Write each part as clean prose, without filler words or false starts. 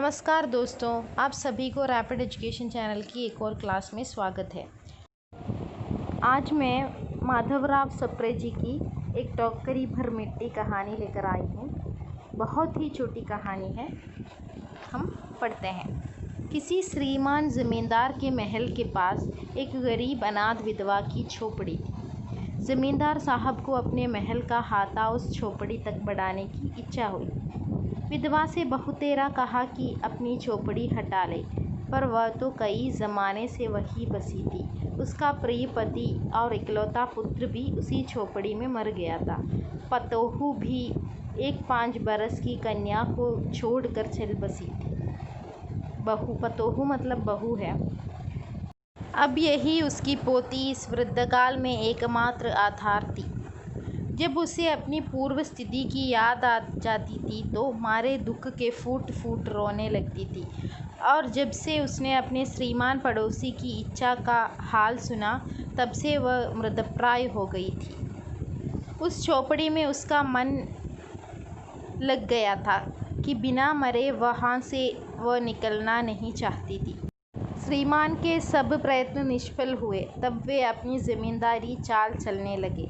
नमस्कार दोस्तों, आप सभी को रैपिड एजुकेशन चैनल की एक और क्लास में स्वागत है। आज मैं माधवराव सप्रे जी की एक टोकरी भर मिट्टी कहानी लेकर आई हूँ। बहुत ही छोटी कहानी है, हम पढ़ते हैं। किसी श्रीमान ज़मींदार के महल के पास एक गरीब अनाथ विधवा की झोपड़ी थी। ज़मींदार साहब को अपने महल का हाथा उस झोपड़ी तक बढ़ाने की इच्छा हुई। विधवा से बहुतेरा कहा कि अपनी झोपड़ी हटा ले, पर वह तो कई ज़माने से वहीं बसी थी। उसका प्रिय पति और इकलौता पुत्र भी उसी झोपड़ी में मर गया था। पतोहू भी एक 5 बरस की कन्या को छोड़कर चल बसी थी। पतोहू मतलब बहू है। अब यही उसकी पोती इस वृद्धकाल में एकमात्र आधार थी। जब उसे अपनी पूर्व स्थिति की याद आ जाती थी तो मारे दुख के फूट फूट रोने लगती थी। और जब से उसने अपने श्रीमान पड़ोसी की इच्छा का हाल सुना, तब से वह मृतप्राय हो गई थी। उस झोपड़ी में उसका मन लग गया था कि बिना मरे वहाँ से वह निकलना नहीं चाहती थी। श्रीमान के सब प्रयत्न निष्फल हुए। तब वे अपनी ज़मींदारी चाल चलने लगे।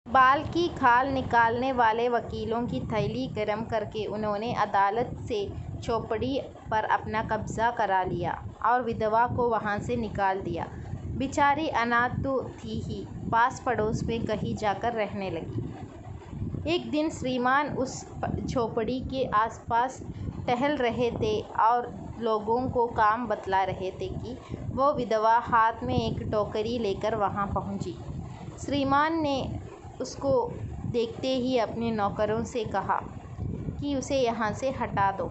बाल की खाल निकालने वाले वकीलों की थैली गर्म करके उन्होंने अदालत से झोपड़ी पर अपना कब्जा करा लिया और विधवा को वहां से निकाल दिया। बेचारी अनाथ तो थी ही, पास पड़ोस में कहीं जाकर रहने लगी। एक दिन श्रीमान उस झोपड़ी के आसपास टहल रहे थे और लोगों को काम बतला रहे थे कि वो विधवा हाथ में एक टोकरी लेकर वहां पहुंची। श्रीमान ने उसको देखते ही अपने नौकरों से कहा कि उसे यहाँ से हटा दो,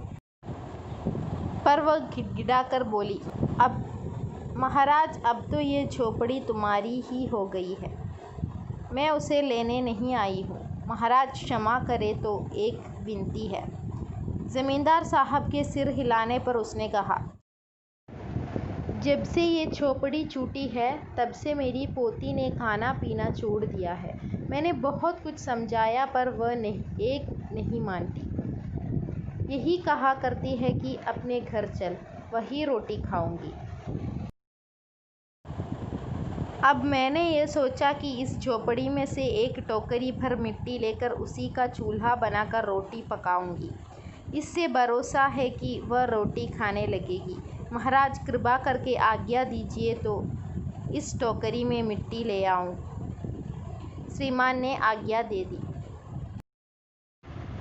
पर वह गिड़गिड़ाकर बोली, अब महाराज, अब तो ये झोपड़ी तुम्हारी ही हो गई है, मैं उसे लेने नहीं आई हूँ। महाराज क्षमा करे तो एक विनती है। ज़मींदार साहब के सिर हिलाने पर उसने कहा, जब से ये झोपड़ी छूटी है तब से मेरी पोती ने खाना पीना छोड़ दिया है। मैंने बहुत कुछ समझाया पर वह नहीं मानती। यही कहा करती है कि अपने घर चल, वही रोटी खाऊंगी। अब मैंने ये सोचा कि इस झोपड़ी में से एक टोकरी भर मिट्टी लेकर उसी का चूल्हा बनाकर रोटी पकाऊंगी। इससे भरोसा है कि वह रोटी खाने लगेगी। महाराज कृपा करके आज्ञा दीजिए तो इस टोकरी में मिट्टी ले आऊं। श्रीमान ने आज्ञा दे दी।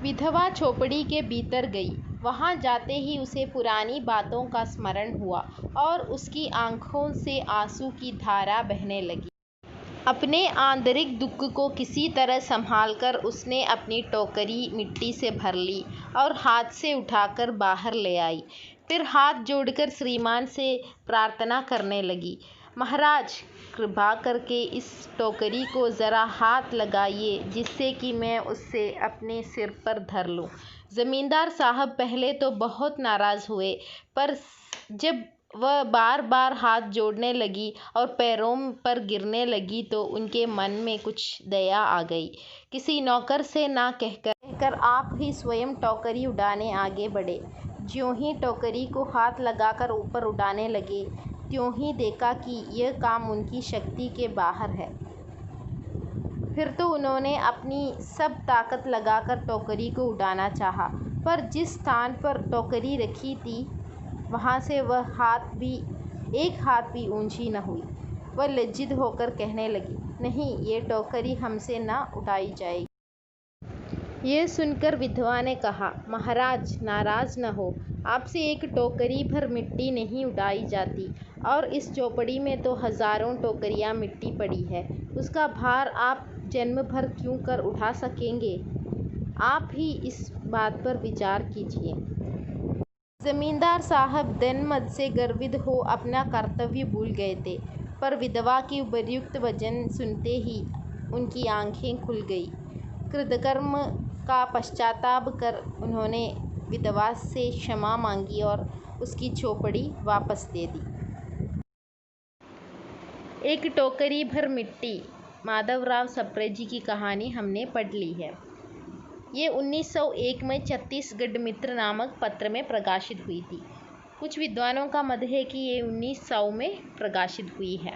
विधवा झोपड़ी के भीतर गई। वहां जाते ही उसे पुरानी बातों का स्मरण हुआ और उसकी आंखों से आंसू की धारा बहने लगी। अपने आंतरिक दुख को किसी तरह संभालकर उसने अपनी टोकरी मिट्टी से भर ली और हाथ से उठाकर बाहर ले आई। फिर हाथ जोड़कर श्रीमान से प्रार्थना करने लगी, महाराज कृपा करके इस टोकरी को ज़रा हाथ लगाइए, जिससे कि मैं उससे अपने सिर पर धर लूँ। ज़मींदार साहब पहले तो बहुत नाराज़ हुए, पर जब वह बार बार हाथ जोड़ने लगी और पैरों पर गिरने लगी तो उनके मन में कुछ दया आ गई। किसी नौकर से ना कहकर आप ही स्वयं टोकरी उड़ाने आगे बढ़े। ज्यों ही टोकरी को हाथ लगाकर ऊपर उड़ाने लगे, त्यों ही देखा कि यह काम उनकी शक्ति के बाहर है। फिर तो उन्होंने अपनी सब ताकत लगाकर टोकरी को उड़ाना चाहा, पर जिस स्थान पर टोकरी रखी थी वहाँ से वह एक हाथ भी ऊंची न हुई। वह लज्जित होकर कहने लगी, नहीं, ये टोकरी हमसे ना उठाई जाएगी। यह सुनकर विधवा ने कहा, महाराज नाराज न हो, आपसे एक टोकरी भर मिट्टी नहीं उठाई जाती, और इस झोपड़ी में तो हजारों टोकरियां मिट्टी पड़ी है। उसका भार आप जन्म भर क्यों कर उठा सकेंगे? आप ही इस बात पर विचार कीजिए। ज़मींदार साहब धनमद से गर्वित हो अपना कर्तव्य भूल गए थे, पर विधवा की उपयुक्त वचन सुनते ही उनकी आंखें खुल गई। कृतकर्म का पश्चाताप कर उन्होंने विधवा से क्षमा मांगी और उसकी झोपड़ी वापस दे दी। एक टोकरी भर मिट्टी, माधवराव सप्रे जी की कहानी हमने पढ़ ली है। ये 1901 में छत्तीसगढ़ मित्र नामक पत्र में प्रकाशित हुई थी। कुछ विद्वानों का मत है कि ये 1900 में प्रकाशित हुई है।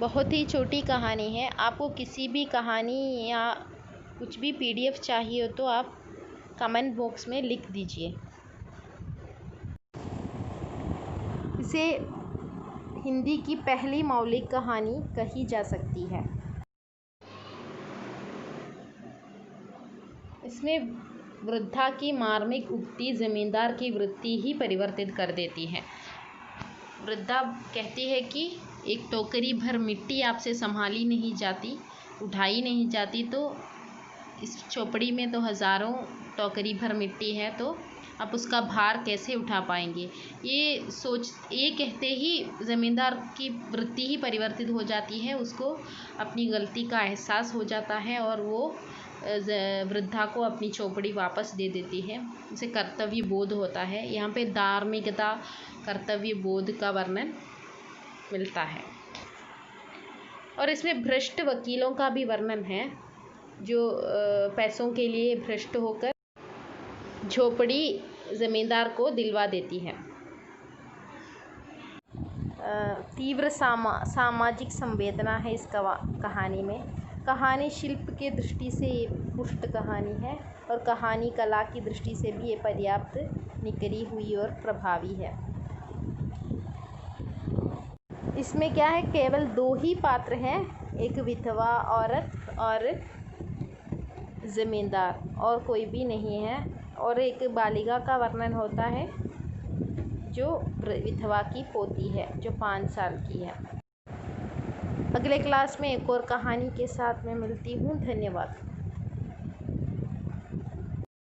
बहुत ही छोटी कहानी है। आपको किसी भी कहानी या कुछ भी PDF चाहिए हो तो आप कमेंट बॉक्स में लिख दीजिए। इसे हिंदी की पहली मौलिक कहानी कही जा सकती है। इसमें वृद्धा की मार्मिक उक्ति जमींदार की वृत्ति ही परिवर्तित कर देती है। वृद्धा कहती है कि एक टोकरी भर मिट्टी आपसे संभाली नहीं जाती, उठाई नहीं जाती, तो इस चौपड़ी में तो हज़ारों टोकरी भर मिट्टी है, तो आप उसका भार कैसे उठा पाएंगे। ये कहते ही ज़मींदार की वृत्ति ही परिवर्तित हो जाती है। उसको अपनी गलती का एहसास हो जाता है और वो वृद्धा को अपनी चौपड़ी वापस दे देती है। उसे कर्तव्य बोध होता है। यहाँ पे धार्मिकता, कर्तव्य बोध का वर्णन मिलता है। और इसमें भ्रष्ट वकीलों का भी वर्णन है, जो पैसों के लिए भ्रष्ट होकर झोपड़ी ज़मींदार को दिलवा देती है। तीव्र सामाजिक संवेदना है इस कहानी में। कहानी शिल्प के दृष्टि से ये पुष्ट कहानी है और कहानी कला की दृष्टि से भी ये पर्याप्त निकली हुई और प्रभावी है। इसमें क्या है, केवल 2 ही पात्र हैं, एक विधवा औरत और ज़मींदार, और कोई भी नहीं है। और एक बालिका का वर्णन होता है जो विधवा की पोती है, जो 5 साल की है। अगले क्लास में एक और कहानी के साथ मैं मिलती हूँ। धन्यवाद।